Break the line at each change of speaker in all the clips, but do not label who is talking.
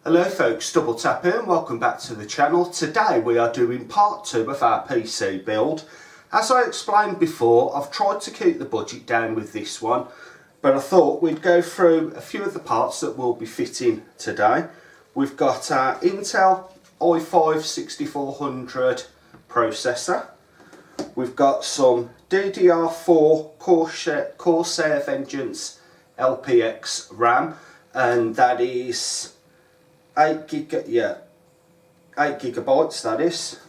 Hello folks, Double Tap here and welcome back to the channel. Today we are doing part 2 of our PC build. As I explained before, I've tried to keep the budget down with this one, but I thought we'd go through a few of the parts that will be fitting today. We've got our Intel i5-6400 processor. We've got some DDR4 Corsair Vengeance LPX RAM, and that is 8 gigabytes, that is.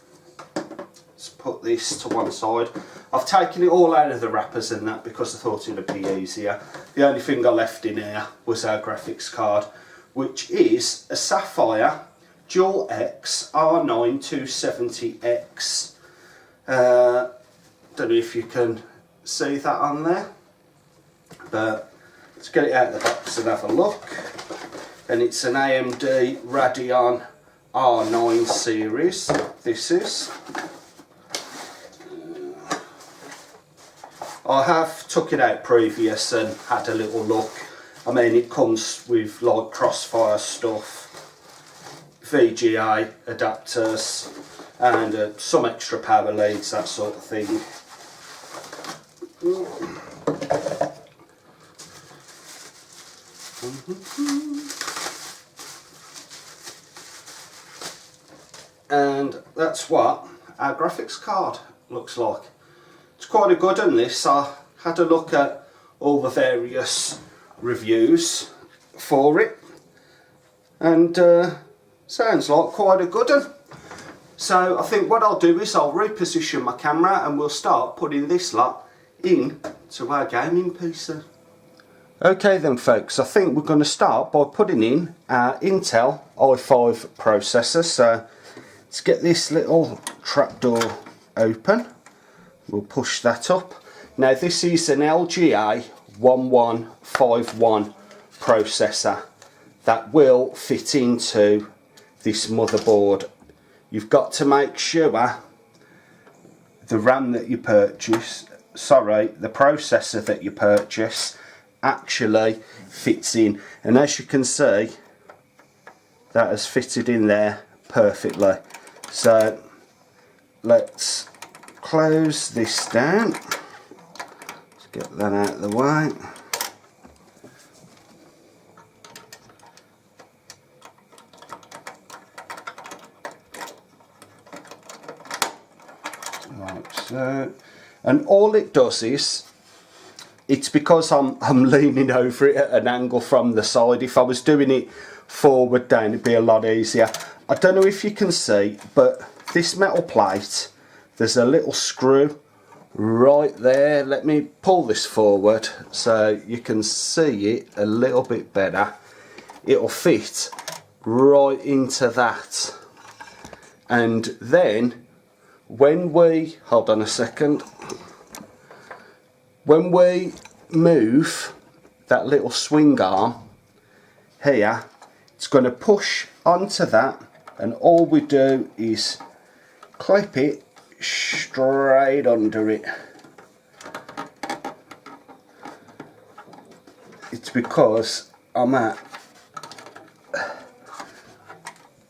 Let's put this to one side. I've taken it all out of the wrappers and that because I thought it would be easier. The only thing I left in here was our graphics card, which is a Sapphire Dual X R9270X. Don't know if you can see that on there, but let's get it out of the box and have a look. And it's an AMD Radeon R9 series, this is. I have took it out previous and had a little look. I mean, it comes with like Crossfire stuff, VGA adapters, and some extra power leads, that sort of thing. And that's what our graphics card looks like. It's quite a good one, this. I had a look at all the various reviews for it, and sounds like quite a good one. So I think what I'll do is I'll reposition my camera and we'll start putting this lot into our gaming PC. Okay then folks, I think we're going to start by putting in our Intel i5 processor. So let's get this little trapdoor open. We'll push that up. Now this is an LGA 1151 processor that will fit into this motherboard. You've got to make sure the RAM that you purchase, the processor that you purchase actually fits in. And as you can see, that has fitted in there perfectly. So let's close this down. Let's get that out of the way. Like so. And all it does is, it's because I'm leaning over it at an angle from the side. If I was doing it forward down, it'd be a lot easier. I don't know if you can see, but this metal plate, there's a little screw right there. Let me pull this forward so you can see it a little bit better. It'll fit right into that. And then when we, hold on a second, when we move that little swing arm here, it's going to push onto that, and all we do is clip it straight under it. It's because I'm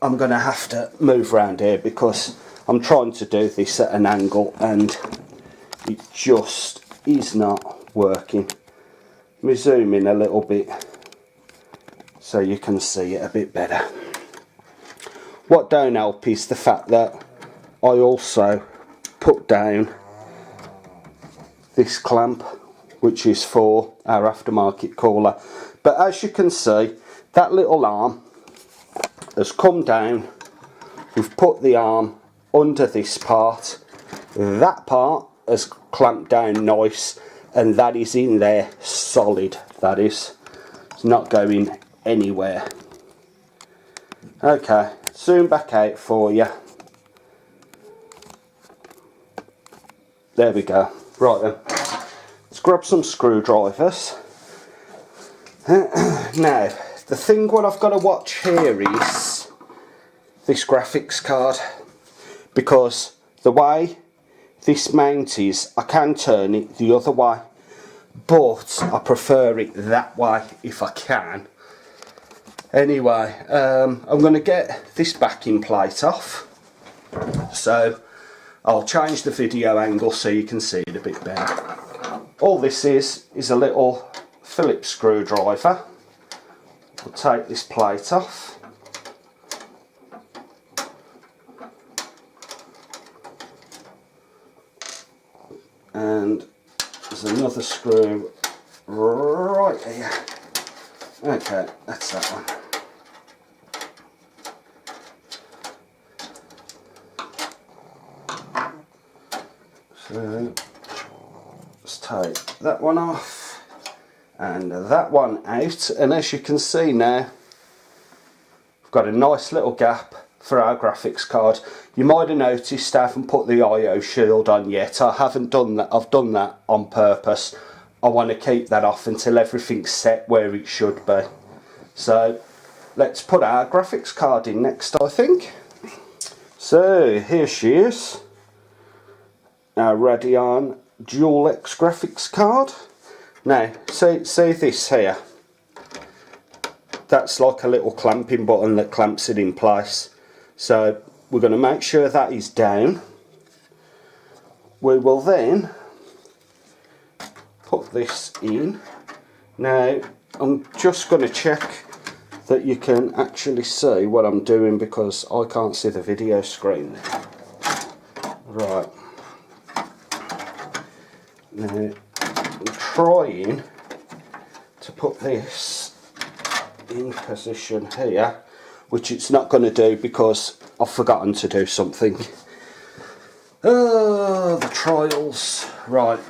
going to have to move around here because I'm trying to do this at an angle and it just is not working. Let me zoom in a little bit so you can see it a bit better. What don't help is the fact that I also put down this clamp, which is for our aftermarket cooler. But as you can see, that little arm has come down. We've put the arm under this part. That part has clamped down nice, and that is in there solid. That is, it's not going anywhere. Okay, zoom back out for you. There we go. Right then, let's grab some screwdrivers. Now, the thing what I've got to watch here is this graphics card, because the way this mount is, I can turn it the other way, but I prefer it that way if I can. Anyway, I'm going to get this backing plate off, so I'll change the video angle so you can see it a bit better. All this is a little Phillips screwdriver. We'll take this plate off. And there's another screw right here. Okay, that's that one. So let's take that one off and that one out, and as you can see now, we've got a nice little gap for our graphics card. You might have noticed I haven't put the IO shield on yet. I haven't done that. I've done that on purpose. I want to keep that off until everything's set where it should be. So let's put our graphics card in next, I think. So here she is, our Radeon Dual X graphics card. Now see this here, that's like a little clamping button that clamps it in place. So we're going to make sure that is down. We will then put this in. Now I'm just going to check that you can actually see what I'm doing because I can't see the video screen. Right. Now I'm trying to put this in position here, which it's not going to do because I've forgotten to do something. Oh, the trials. Right.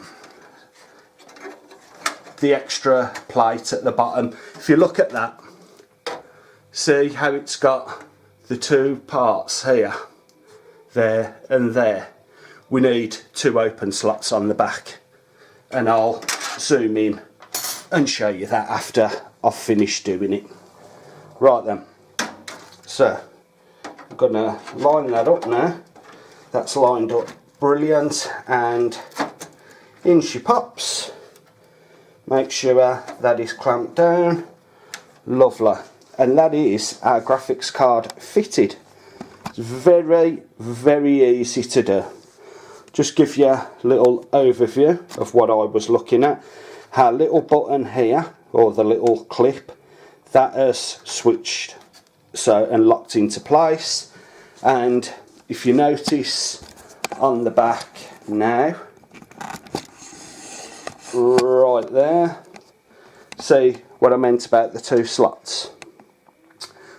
The extra plate at the bottom. If you look at that, see how it's got the two parts here, there and there. We need two open slots on the back, and I'll zoom in and show you that after I've finished doing it. Right then, so I'm going to line that up now. That's lined up brilliant, and in she pops. Make sure that is clamped down. Lovely. And that is our graphics card fitted. It's very, very easy to do. Just give you a little overview of what I was looking at. Our little button here, or the little clip, that has switched so and locked into place. And if you notice on the back now, right there, see what I meant about the two slots.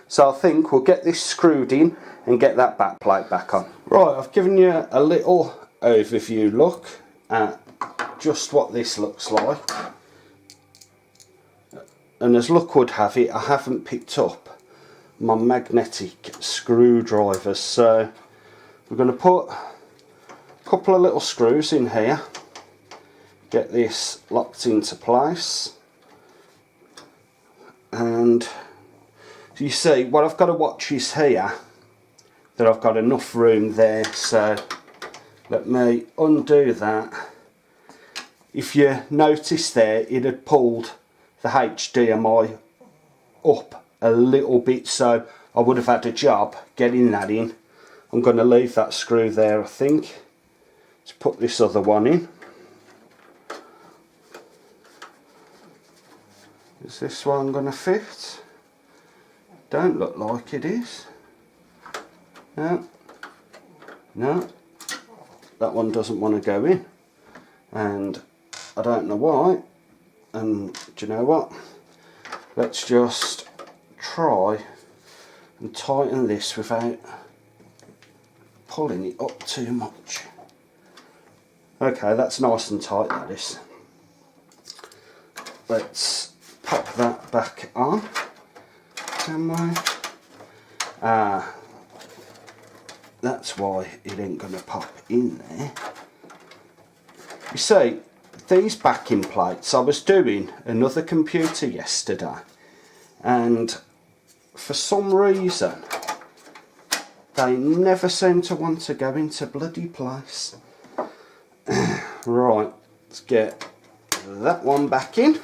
So I think we'll get this screwed in and get that back plate back on. Right, I've given you a little overview look at just what this looks like. And as luck would have it, I haven't picked up my magnetic screwdrivers. So we're going to put a couple of little screws in here. Get this locked into place. And you see, what I've got to watch is here that I've got enough room there, so let me undo that. If you notice there, it had pulled the HDMI up a little bit, so I would have had a job getting that in. I'm going to leave that screw there, I think. Let's put this other one in. Is this one going to fit? Don't look like it is. No, no, that one doesn't want to go in, and I don't know why. And do you know what? Let's just try and tighten this without pulling it up too much. Okay, that's nice and tight, that is. Let's pop that back on. Can we? That's why it ain't going to pop in there. You see, these backing plates, I was doing another computer yesterday, and for some reason they never seem to want to go into bloody place. Right, let's get that one back in.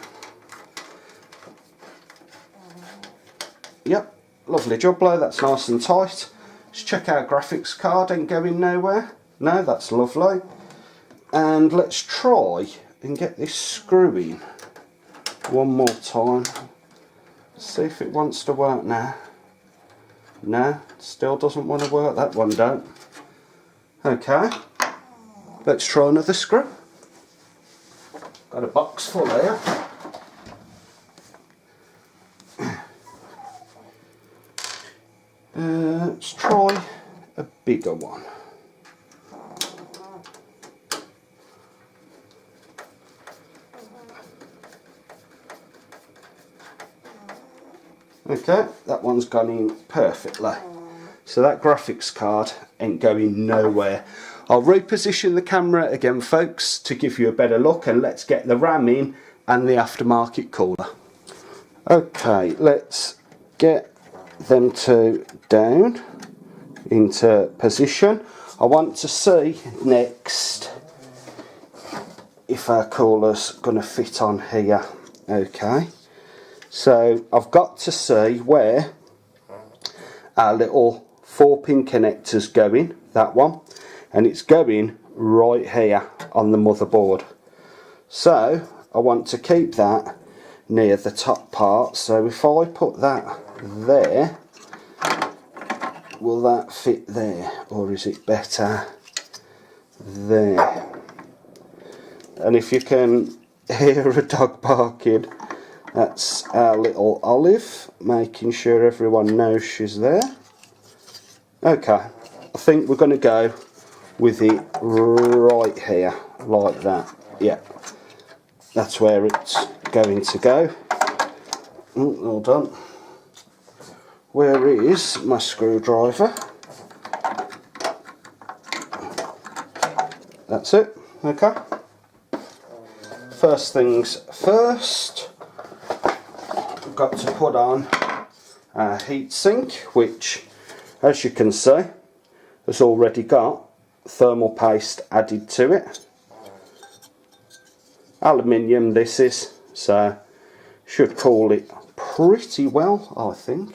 Yep, lovely job blow, that's nice and tight. Let's check our graphics card, ain't going nowhere. No, that's lovely. And let's try and get this screw in one more time. See if it wants to work now. No, still doesn't want to work, that one don't. Okay, let's try another screw. Got a box full here. Let's try a bigger one. Okay, that one's gone in perfectly. So that graphics card ain't going nowhere. I'll reposition the camera again, folks, to give you a better look, and let's get the RAM in and the aftermarket cooler. Okay, let's get them two down into position. I want to see next if our cooler's going to fit on here. Okay, so I've got to see where our little 4-pin connector's going, that one, and it's going right here on the motherboard. So I want to keep that near the top part, so if I put that there, will that fit there, or is it better there? And if you can hear a dog barking, that's our little Olive, making sure everyone knows she's there. Okay, I think we're going to go with it right here, like that. Yeah, that's where it's going to go. Well done. Where is my screwdriver? That's it. Okay. First things first, we've got to put on our heatsink, which, as you can see, has already got thermal paste added to it. Aluminium this is, so should cool it pretty well, I think.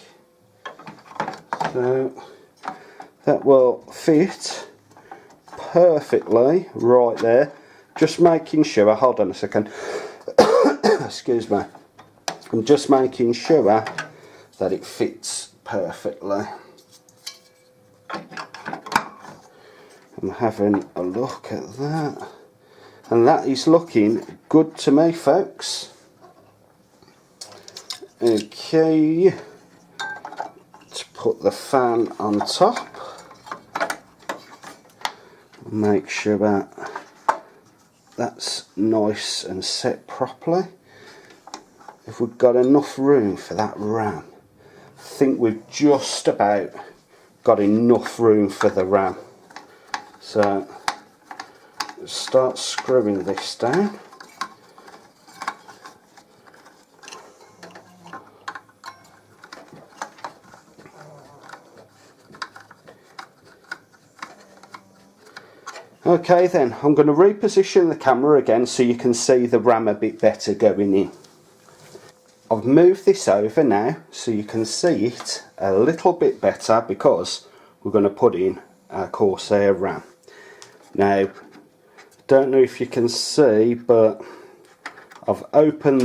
So that will fit perfectly right there. Just making sure, hold on a second, excuse me, I'm just making sure that it fits perfectly. I'm having a look at that, and that is looking good to me, folks. Okay, to put the fan on top, make sure that that's nice and set properly. If we've got enough room for that RAM, I think we've just about got enough room for the RAM. So let's start screwing this down. Okay then, I'm going to reposition the camera again so you can see the RAM a bit better going in. I've moved this over now so you can see it a little bit better, because we're going to put in our Corsair RAM. Now, don't know if you can see, but I've opened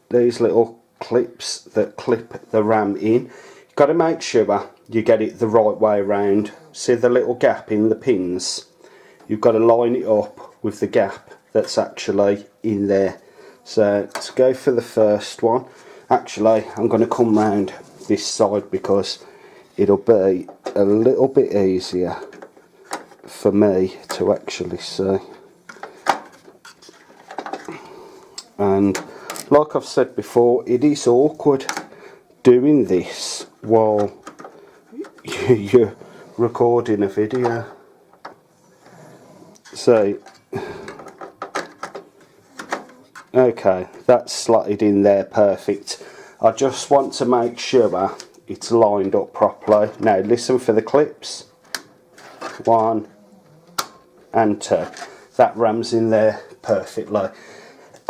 these little clips that clip the RAM in. You've got to make sure you get it the right way around. See the little gap in the pins? You've got to line it up with the gap that's actually in there. So let's go for the first one. Actually, I'm going to come round this side because it'll be a little bit easier for me to actually see. And like I've said before, it is awkward doing this while you're recording a video. So okay, that's slotted in there perfect. I just want to make sure it's lined up properly. Now listen for the clips. 1 and 2. That rams in there perfectly.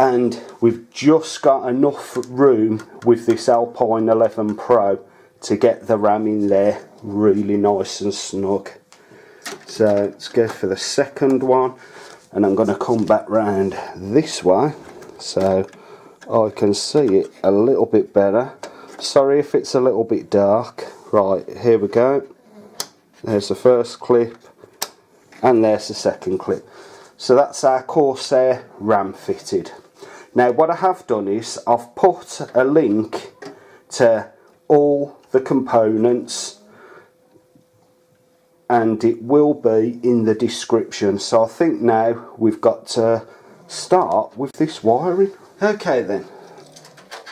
and we've just got enough room with this Alpine 11 Pro to get the RAM in there really nice and snug. So let's go for the second one, and I'm going to come back round this way so I can see it a little bit better. Sorry if it's a little bit dark. Right, here we go. There's the first clip and there's the second clip. So that's our Corsair RAM fitted. Now what I have done is I've put a link to all the components, and it will be in the description. So I think now we've got to start with this wiring. Okay then,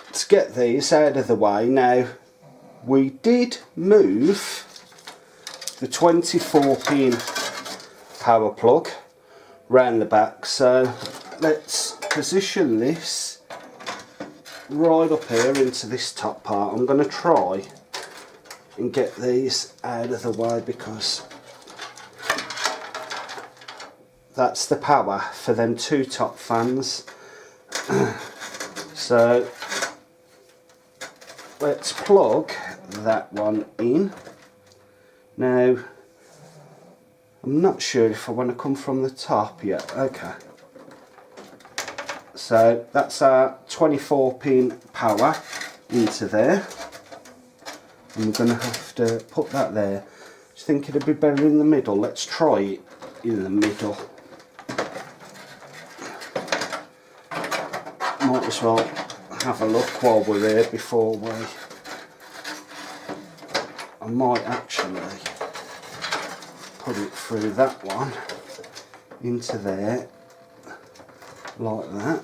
let's get these out of the way. Now we did move the 24-pin power plug round the back, so let's position this right up here into this top part. I'm going to try and get these out of the way because that's the power for them two top fans. So let's plug that one in. Now I'm not sure if I want to come from the top yet. Okay, so that's our 24-pin power into there. I'm going to have to put that there. Do you think it'd be better in the middle? Let's try it in the middle. Might as well have a look while we're here before we... I might actually put it through that one into there like that.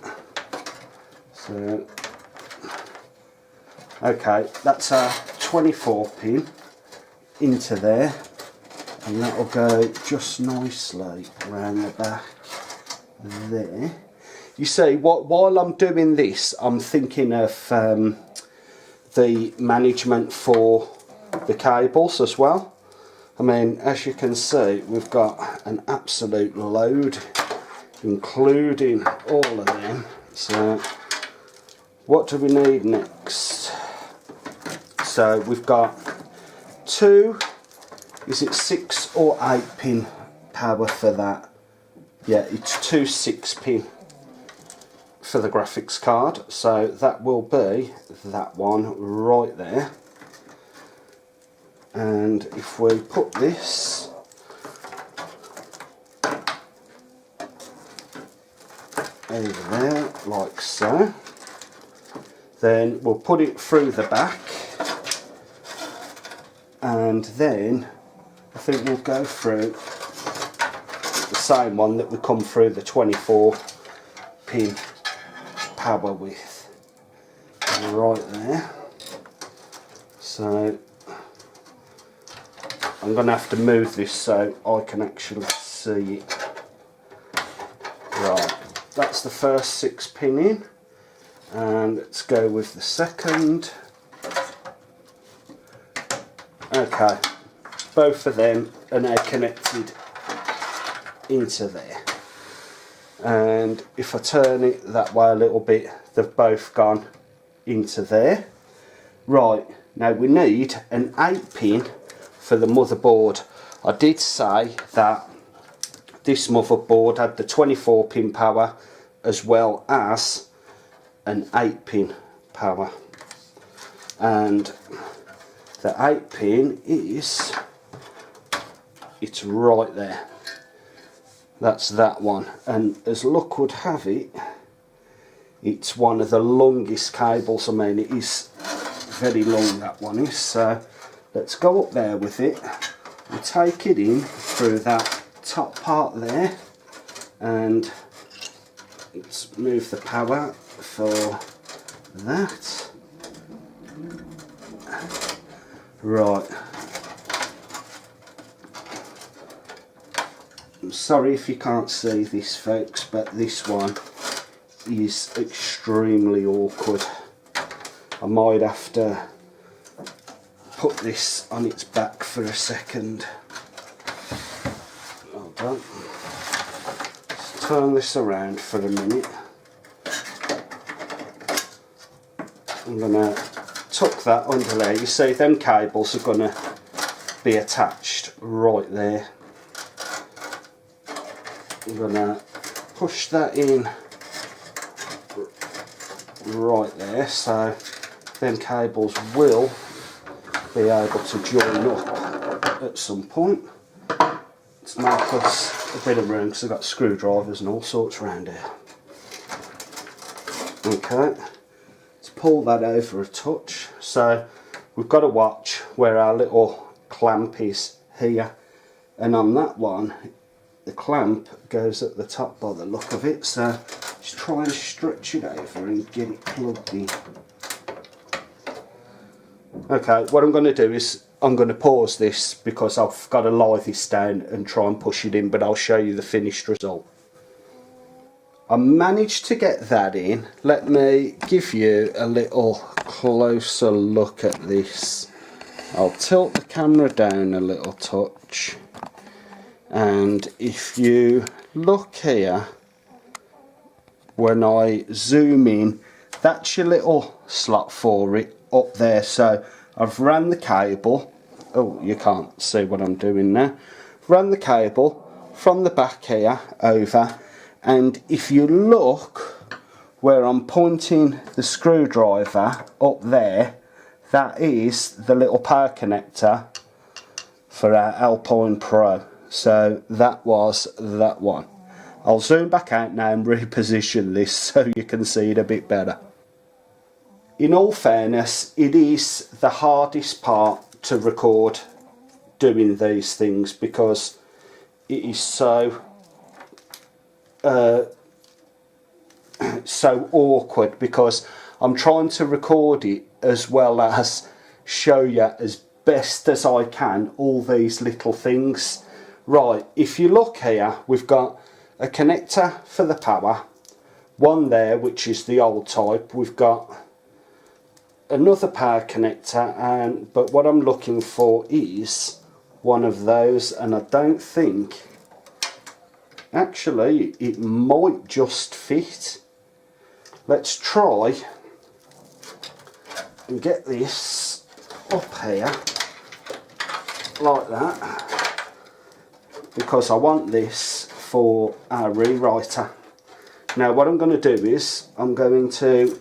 So okay, that's our 24-pin into there, and that'll go just nicely around the back there. You see, while I'm doing this, I'm thinking of the management for the cables as well. I mean, as you can see, we've got an absolute load, including all of them. So what do we need next? So we've got two, is it 6 or 8-pin power for that? Yeah, it's two 6-pin for the graphics card, so that will be that one right there. And if we put this over there like so, then we'll put it through the back, and then I think we'll go through the same one that we come through the 24-pin power with, right there. So I'm going to have to move this so I can actually see it. Right, that's the first 6-pin in, and let's go with the second. Okay, both of them are now connected into there, and if I turn it that way a little bit, they've both gone into there. Right, now we need an 8-pin for the motherboard. I did say that this motherboard had the 24-pin power as well as an 8-pin power, and the 8-pin is, it's right there. That's that one, and as luck would have it, it's one of the longest cables. I mean, it is very long, that one is. So let's go up there with it and take it in through that top part there, and let's move the power for that. Right, I'm sorry if you can't see this, folks, but this one is extremely awkward. I might have to put this on its back for a second. Hold on. Let's turn this around for a minute. I'm going to tuck that under there. You see them cables are going to be attached right there. I'm going to push that in right there, so them cables will be able to join up at some point to make us a bit of room, because I've got screwdrivers and all sorts around here. Okay, let's pull that over a touch. So we've got to watch where our little clamp is here, and on that one the clamp goes at the top by the look of it, so just try and stretch it over and get it plugged in. Okay, what I'm going to do is I'm going to pause this because I've got to lie this down and try and push it in, but I'll show you the finished result. I managed to get that in. Let me give you a little closer look at this. I'll tilt the camera down a little touch, and if you look here, when I zoom in, that's your little slot for it up there. So I've ran the cable, oh, you can't see what I'm doing now, ran the cable from the back here over, and if you look where I'm pointing the screwdriver up there, that is the little power connector for our Alpine Pro. So that was that one. I'll zoom back out now and reposition this so you can see it a bit better. In all fairness, it is the hardest part to record doing these things, because it is so so awkward, because I'm trying to record it as well as show you as best as I can all these little things. Right, if you look here, we've got a connector for the power, one there which is the old type, we've got another power connector, but what I'm looking for is one of those, and I don't think, actually it might just fit. Let's try and get this up here like that, because I want this for our rewriter. Now what I'm going to do is I'm going to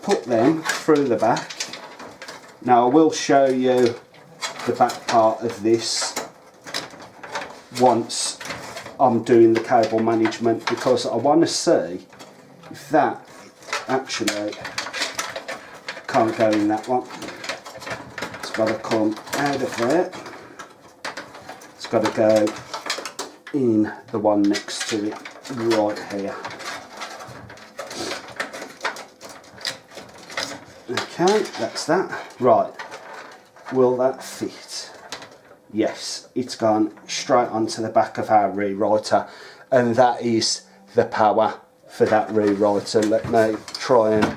put them through the back. Now I will show you the back part of this once I'm doing the cable management, because I want to see if that actually can't go in that one. It's got to come out of there. It's got to go in the one next to it right here. Okay, that's that. Right, will that fit? Yes, it's gone straight onto the back of our rewriter, and that is the power for that rewriter. Let me try and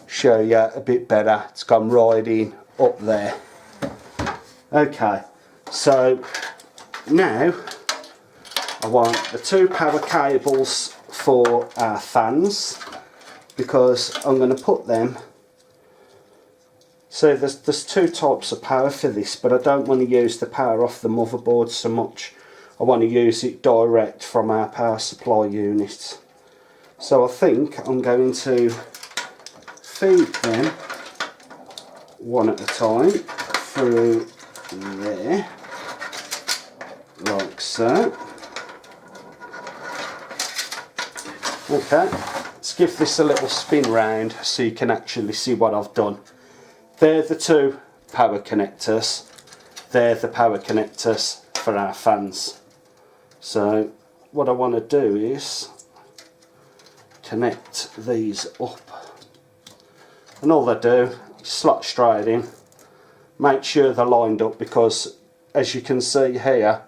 show you a bit better. It's gone right in up there. Okay, so now I want the two power cables for our fans, because I'm going to put them. So there's two types of power for this, but I don't want to use the power off the motherboard so much. I want to use it direct from our power supply unit. So I think I'm going to feed them one at a time through there, like so. Okay, let's give this a little spin round so you can actually see what I've done. They're the two power connectors. They're the power connectors for our fans. So what I want to do is connect these up. And all they do is slot straight in. Make sure they're lined up, because as you can see here,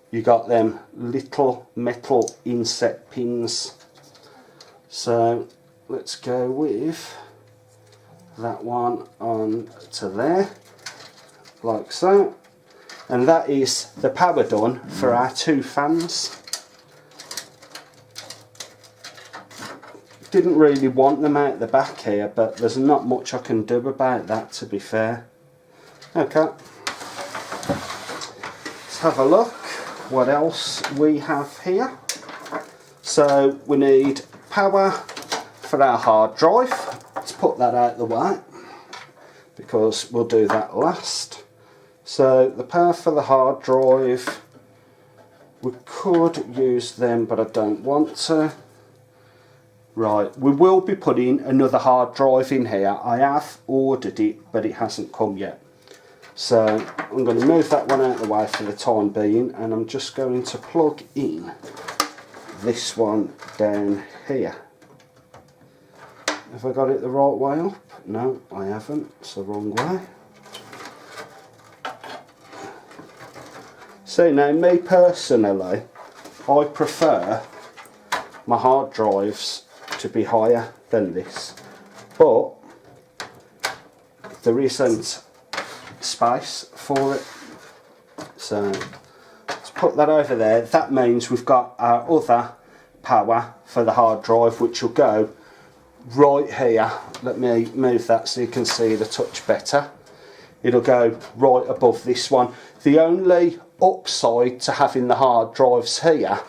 you got them little metal inset pins. So let's go with that one on to there, like so, and that is the power done for our two fans. Didn't really want them out the back here, but there's not much I can do about that, to be fair. Okay, let's have a look what else we have here. So we need power for our hard drive. Let's put that out the way because we'll do that last. So the power for the hard drive, we could use them, but I don't want to. Right, we will be putting another hard drive in here. I have ordered it, but it hasn't come yet. So I'm going to move that one out of the way for the time being, and I'm just going to plug in this one down here. Have I got it the right way up? No, I haven't. It's the wrong way. So now, me personally, I prefer my hard drives to be higher than this, but there isn't space for it, so let's put that over there. That means we've got our other power for the hard drive, which will go right here. Let me move that so you can see it a touch better. It'll go right above this one. The only upside to having the hard drives here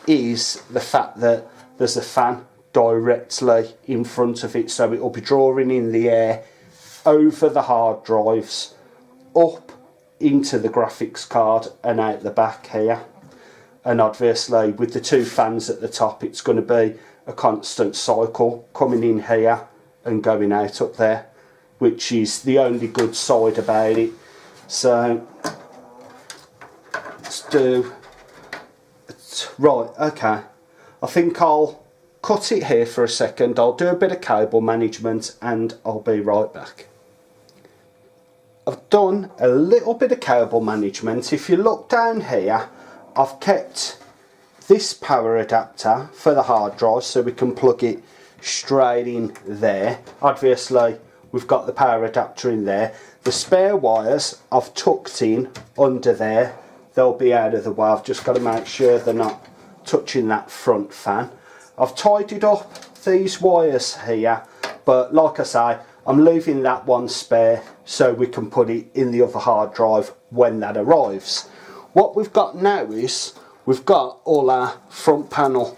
is the fact that there's a fan directly in front of it, so it will be drawing in the air over the hard drives, up into the graphics card and out the back here. And obviously with the two fans at the top, it's going to be a constant cycle coming in here and going out up there, which is the only good side about it. So let's do it. Right, okay, I think I'll cut it here for a second. I'll do a bit of cable management and I'll be right back. I've done a little bit of cable management. If you look down here, I've kept this power adapter for the hard drive so we can plug it straight in there. Obviously we've got the power adapter in there. The spare wires I've tucked in under there. They'll be out of the way. I've just got to make sure they're not touching that front fan. I've tidied up these wires here, but like I say, I'm leaving that one spare so we can put it in the other hard drive when that arrives. What we've got now is we've got all our front panel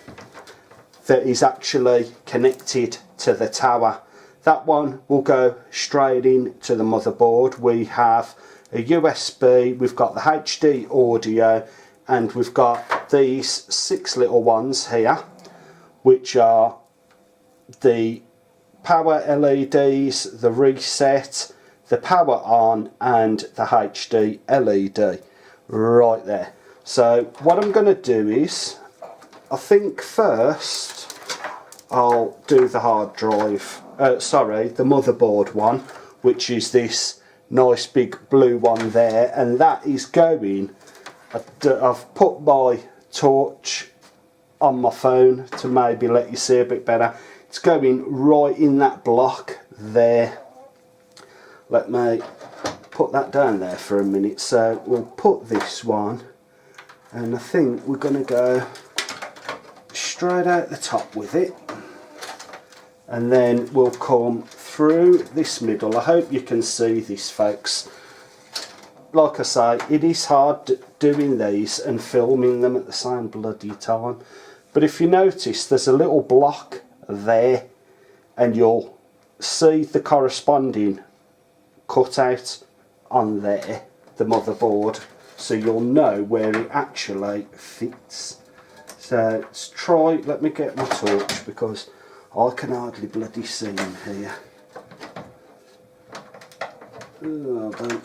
that is actually connected to the tower. That one will go straight in to the motherboard. We have a USB, we've got the HD audio, and we've got these 6 little ones here, which are the power LEDs, the reset, the power on, and the HD LED right there. So what I'm going to do is, I think first I'll do the hard drive, the motherboard one, which is this nice big blue one there, and that is going, I've put my torch on my phone to maybe let you see a bit better. It's going right in that block there. Let me put that down there for a minute. So we'll put this one, and I think we're going to go straight out the top with it, and then we'll come through this middle. I hope you can see this, folks. Like I say, it is hard doing these and filming them at the same bloody time. But if you notice, there's a little block there, and you'll see the corresponding cutout on there, the motherboard, so you'll know where it actually fits. So let's try, let me get my torch because I can hardly bloody see in here. Oh, I don't.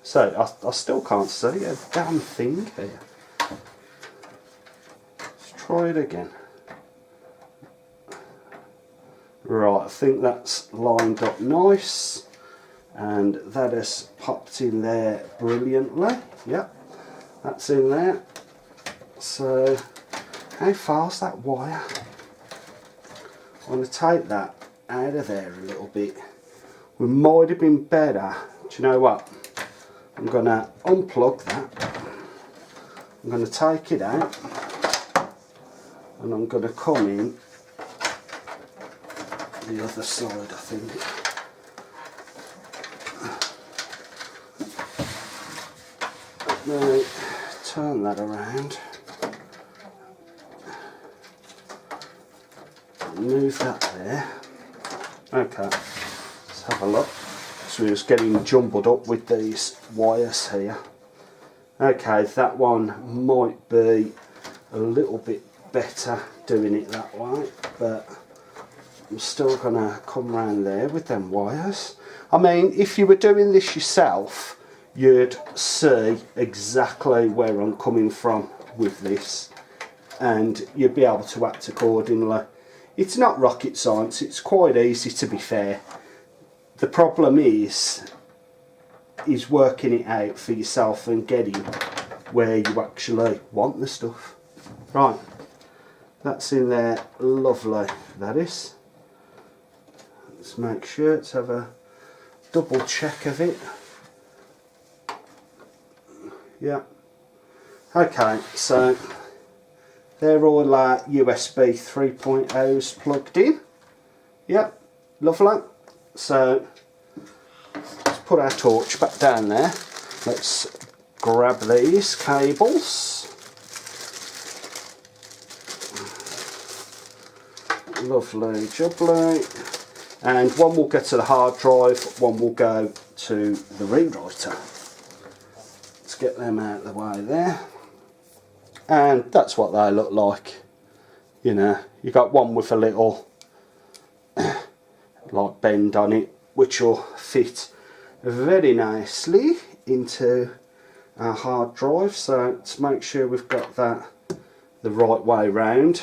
So I still can't see a damn thing here. Let's try it again. Right, I think that's lined up nice, and that has popped in there brilliantly. Yep, that's in there. So how far's that wire? I want to take that out of there a little bit. We might have been better. Do you know what? I'm going to unplug that. I'm going to take it out, and I'm going to come in the other side, I think. Now turn that around, move that there. Okay, let's have a look. So it's getting jumbled up with these wires here. Okay, that one might be a little bit better doing it that way, but I'm still gonna come around there with them wires. I mean, if you were doing this yourself, you'd see exactly where I'm coming from with this, and you'd be able to act accordingly. It's not rocket science, it's quite easy, to be fair. The problem is working it out for yourself and getting where you actually want the stuff. Right, that's in there, lovely, that is. Let's make sure, let's have a double check of it. Yeah. Okay, so they're all USB 3.0s plugged in. Yep, lovely. So let's put our torch back down there. Let's grab these cables. Lovely jubbly. And one will get to the hard drive, one will go to the rewriter. Let's get them out of the way there. And that's what they look like. You know, you got one with a little like bend on it, which will fit very nicely into our hard drive. So let's make sure we've got that the right way round.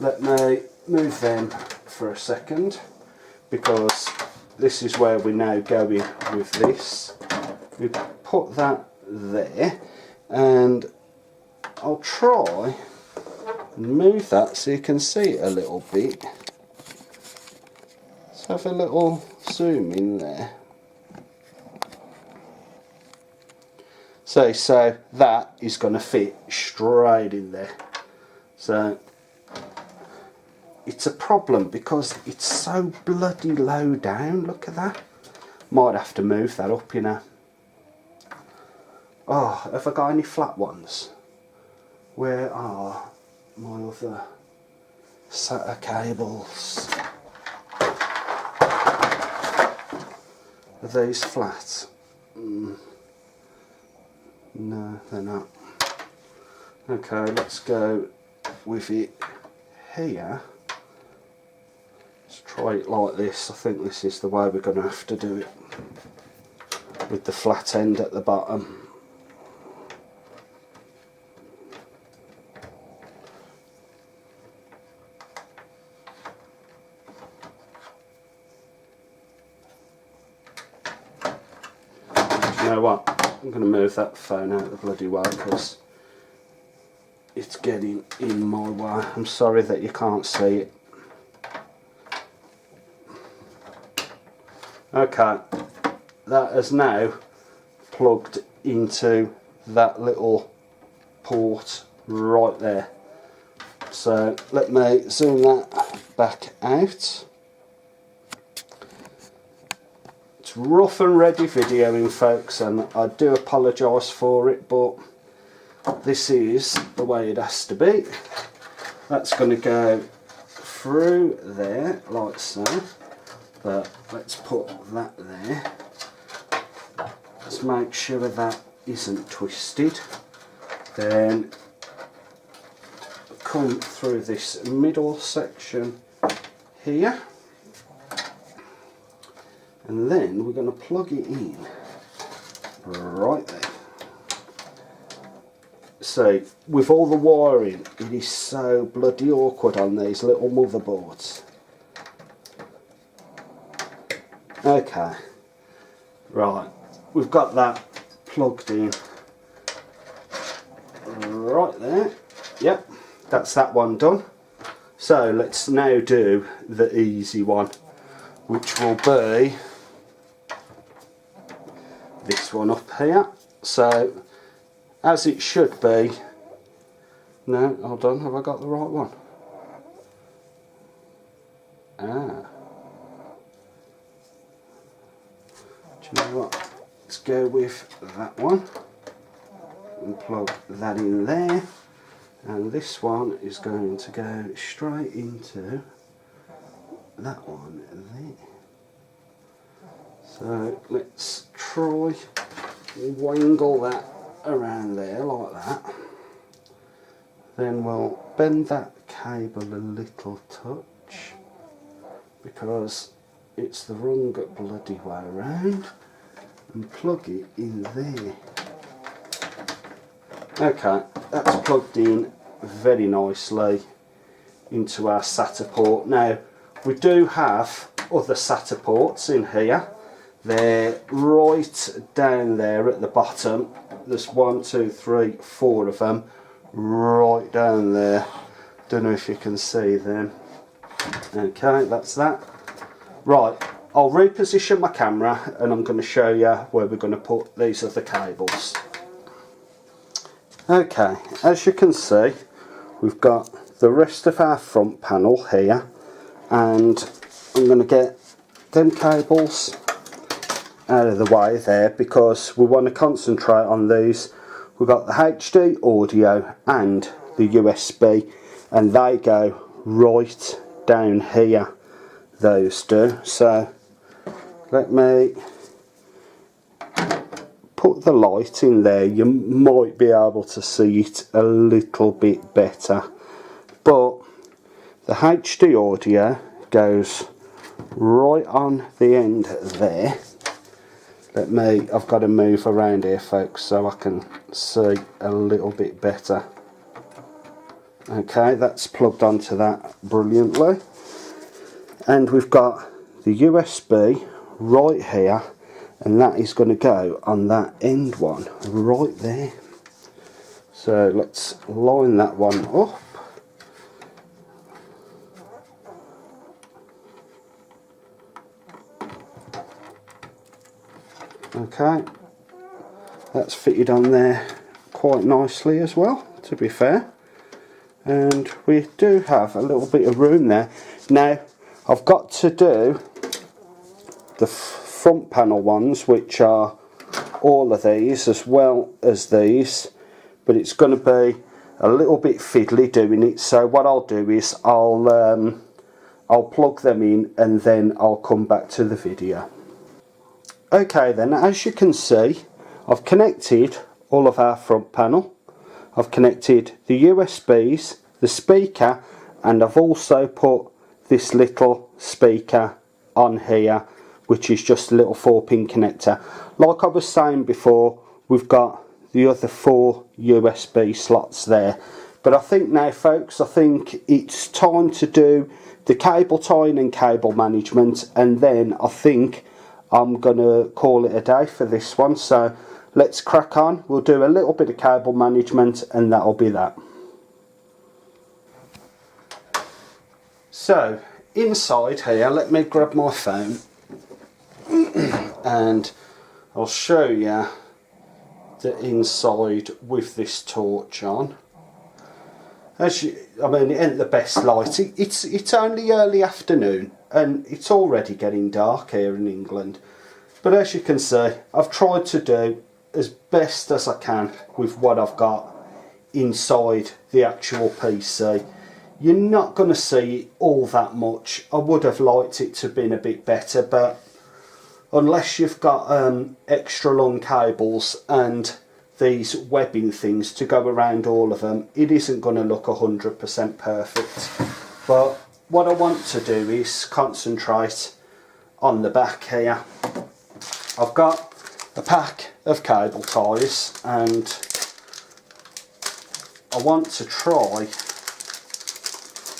Let me move them for a second, because this is where we're now going with this. We put that there, and I'll try and move that so you can see it a little bit. Let's have a little zoom in there. So that is going to fit straight in there. So it's a problem because it's so bloody low down. Look at that. Might have to move that up, you know. Oh, have I got any flat ones? Where are my other SATA cables? Are these flat? No, they're not. Okay, let's go with it here. Let's try it like this. I think this is the way we're going to have to do it, with the flat end at the bottom. You know what? I'm going to move that phone out of the bloody way because it's getting in my way. I'm sorry that you can't see it. Okay, that is now plugged into that little port right there. So let me zoom that back out. It's rough and ready videoing, folks, and I do apologise for it, but this is the way it has to be. That's going to go through there like so, but let's put that there. Let's make sure that isn't twisted. Then come through this middle section here, and then we're going to plug it in right there. So with all the wiring, it is so bloody awkward on these little motherboards. Okay, right, we've got that plugged in right there. Yep, that's that one done. So let's now do the easy one, which will be this one up here. So as it should be. No, hold on, have I got the right one? Ah, You know what? Let's go with that one and plug that in there, and this one is going to go straight into that one there. So let's try wangle that around there like that. Then we'll bend that cable a little touch because it's the wrong bloody way around, and plug it in there. Okay, that's plugged in very nicely into our SATA port. Now we do have other SATA ports in here. They're right down there at the bottom. There's 1, 2, 3, 4 of them right down there. Don't know if you can see them. Okay, that's that. Right, I'll reposition my camera and I'm going to show you where we're going to put these other cables. Okay, as you can see, we've got the rest of our front panel here, and I'm going to get them cables out of the way there because we want to concentrate on these. We've got the HD audio and the USB, and they go right down here, those do. So let me put the light in there. You might be able to see it a little bit better, but the HD audio goes right on the end there. I've got to move around here, folks, so I can see a little bit better. Okay, that's plugged onto that brilliantly. And we've got the USB right here, and that is going to go on that end one right there. So let's line that one up. Okay, that's fitted on there quite nicely as well, to be fair, and we do have a little bit of room there. Now I've got to do the front panel ones, which are all of these as well as these, but it's going to be a little bit fiddly doing it, so what I'll do is I'll plug them in and then I'll come back to the video. Okay then, as you can see, I've connected all of our front panel. I've connected the USBs, the speaker, and I've also put this little speaker on here, which is just a little 4-pin connector. Like I was saying before, we've got the other 4 USB slots there. But I think now, folks, I think it's time to do the cable tying and cable management, and then I think I'm going to call it a day for this one. So let's crack on. We'll do a little bit of cable management and that'll be that. So inside here, let me grab my phone and I'll show you the inside with this torch on. I mean, it ain't the best light. It's only early afternoon and it's already getting dark here in England. But as you can see, I've tried to do as best as I can with what I've got inside the actual PC. You're not going to see all that much. I would have liked it to have been a bit better, but unless you've got extra long cables and these webbing things to go around all of them, it isn't going to look 100% perfect. But what I want to do is concentrate on the back here. I've got a pack of cable ties and I want to try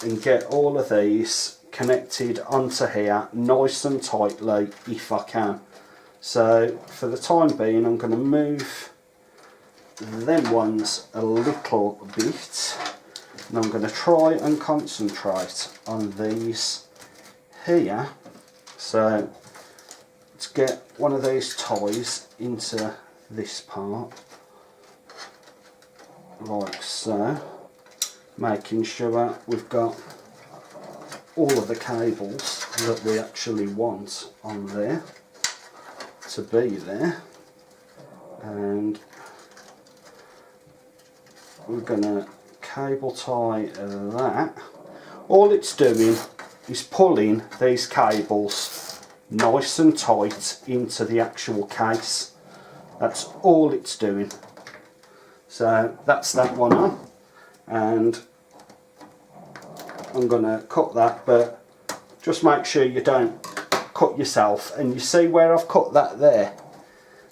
and get all of these connected onto here nice and tightly if I can. So for the time being, I'm going to move them ones a little bit, and I'm going to try and concentrate on these here. So let's get one of these ties into this part like so, making sure we've got all of the cables that we actually want on there. to be there, and we're going to cable tie that. All it's doing is pulling these cables nice and tight into the actual case. That's all it's doing. So that's that one on, and I'm going to cut that, but just make sure you don't cut yourself. And you see where I've cut that there?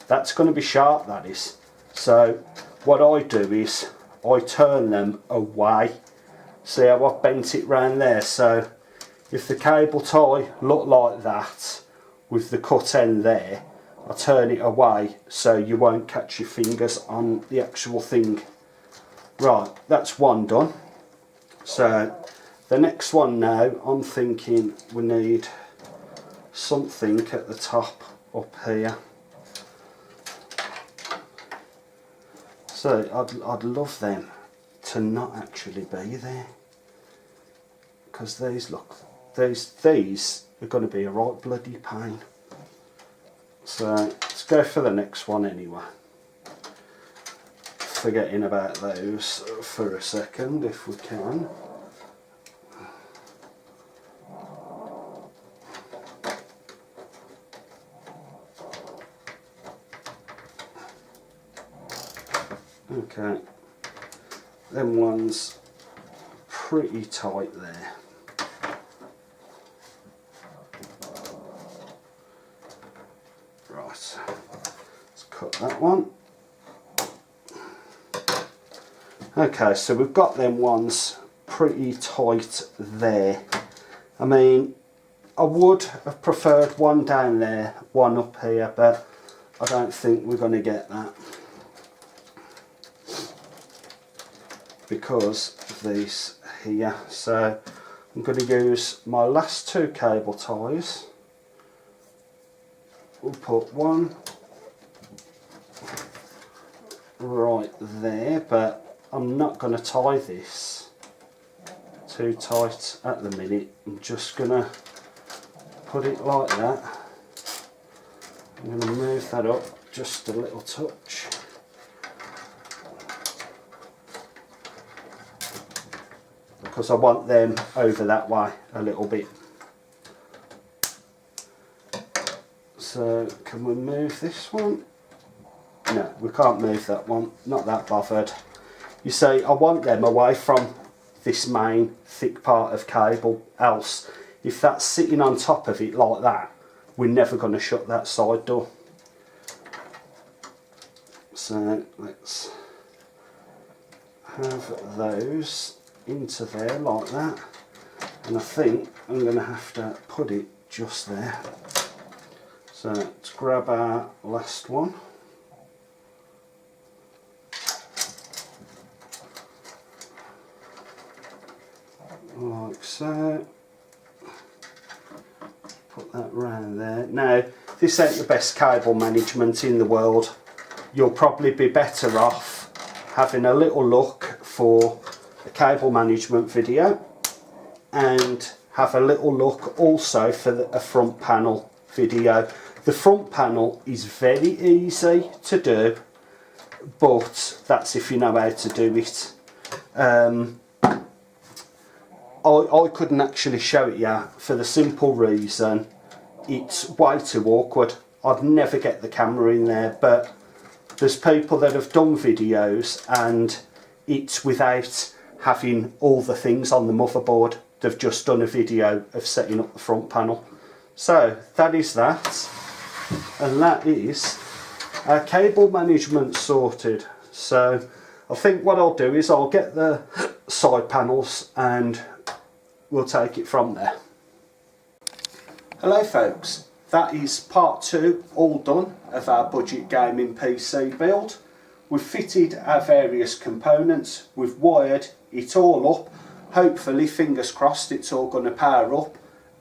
That's going to be sharp, that is. So what I do is I turn them away. See how I've bent it round there? So if the cable tie look like that with the cut end there, I turn it away so you won't catch your fingers on the actual thing. Right, that's one done. So the next one now, I'm thinking we need something at the top up here. So I'd love them to not actually be there, because these are going to be a right bloody pain. So let's go for the next one anyway. Forgetting about those for a second if we can. Okay, them ones pretty tight there. Right, let's cut that one. Okay, so we've got them ones pretty tight there. I mean, I would have preferred one down there, one up here, but I don't think we're going to get that, because of these here. So I'm going to use my last two cable ties. We'll put one right there, but I'm not going to tie this too tight at the minute. I'm just going to put it like that. I'm going to move that up just a little touch. Because I want them over that way a little bit. So can we move this one? No, we can't move that one, not that bothered. You see, I want them away from this main thick part of cable, else if that's sitting on top of it like that, we're never going to shut that side door. So let's have those into there like that, and I think I'm going to have to put it just there. So let's grab our last one. Like so. Put that round there. Now, this ain't the best cable management in the world. You'll probably be better off having a little look for a cable management video, and have a little look also for a front panel video. The front panel is very easy to do, but that's if you know how to do it. I couldn't actually show it you for the simple reason it's way too awkward. I'd never get the camera in there, but there's people that have done videos and it's without having all the things on the motherboard. They've just done a video of setting up the front panel. So that is that, and that is our cable management sorted. So I think what I'll do is I'll get the side panels and we'll take it from there. Hello folks, that is part 2 all done of our budget gaming PC build. We've fitted our various components, we've wired it all up. Hopefully, fingers crossed, it's all going to power up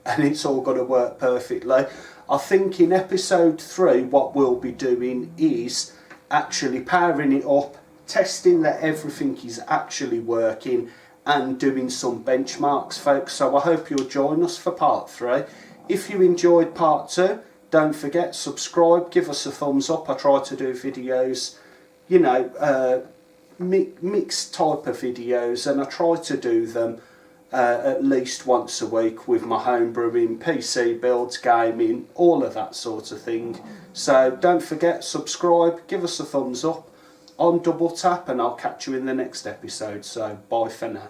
and it's all going to work perfectly. I think in episode 3 what we'll be doing is actually powering it up, testing that everything is actually working and doing some benchmarks, folks. So I hope you'll join us for part 3. If you enjoyed part 2, don't forget, subscribe, give us a thumbs up. I try to do videos, you know, mixed type of videos, and I try to do them at least once a week with my home brewing, PC builds, gaming, all of that sort of thing. So don't forget, subscribe, give us a thumbs up on Double Tap, and I'll catch you in the next episode. So bye for now.